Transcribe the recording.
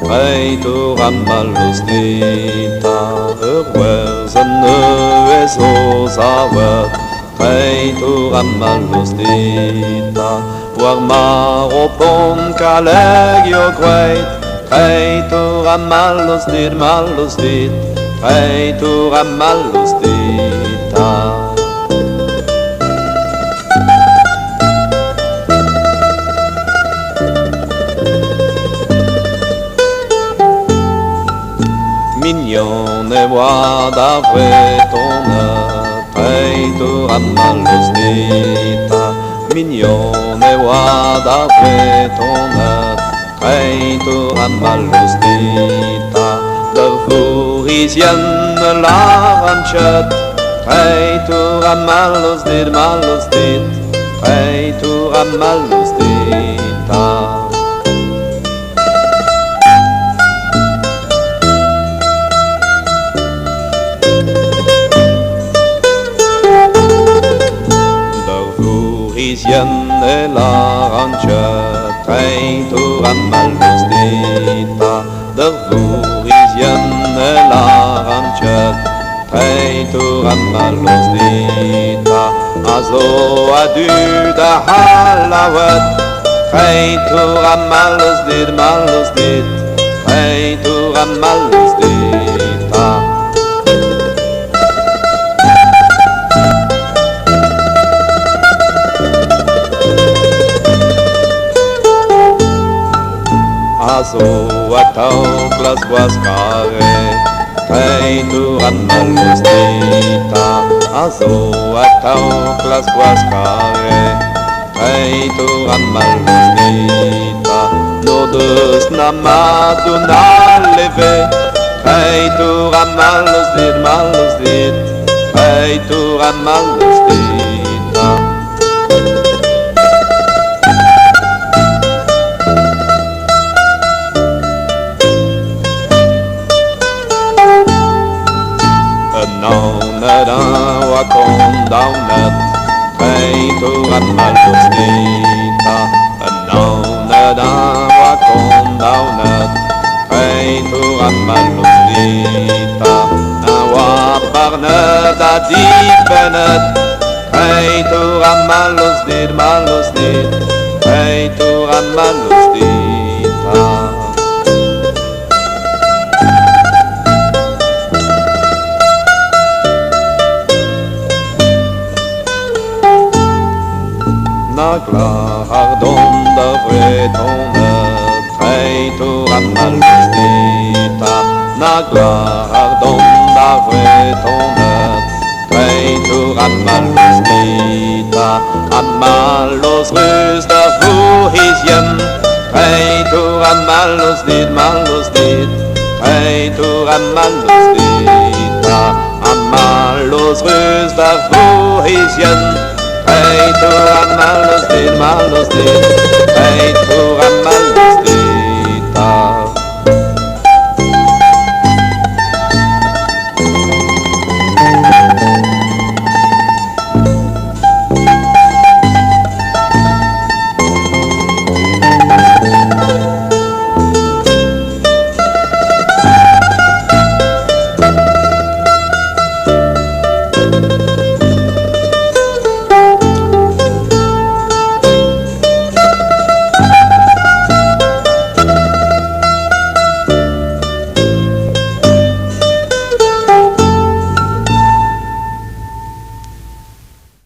Reitor amalus dita Gwerz ezos awet Reitor amalus dita War mar o Pontkalleg jo gweit Reitor amalus dit Reitor amalus dita Mignone wada vretona Reitor amalus dita Mignone wada vretona Reitor amalus dita Der Vorisien laranchot Reitor amalus dit Reitor amalus dita Vorisien laranchot Reitor amalus dita Der Vorisien laranchot Reitor amalus dita Azo adu da halawet Reitor amalus dit Reitor amalus dita Azo atau klas guascare Reitor amalus dita Azo atau klas guascare Reitor amalus dita Nodes namadu naleve Reitor amalus dit Reitor amalus dita Naunadan wa kondaunet Reitor amalus dita Naunadan wa kondaunet Reitor amalus dita Nawa parnet adipenet Reitor amalus dit Reitor amalus dita Nagla ardon da vretonet Reitor amalus dita Nagla ardon da vretonet Reitor amalus dita Amalus rus da Vorisien Reitor amalus dit Reitor amalus dita Amalus rus da Vorisien Reitor amalus dit Reitor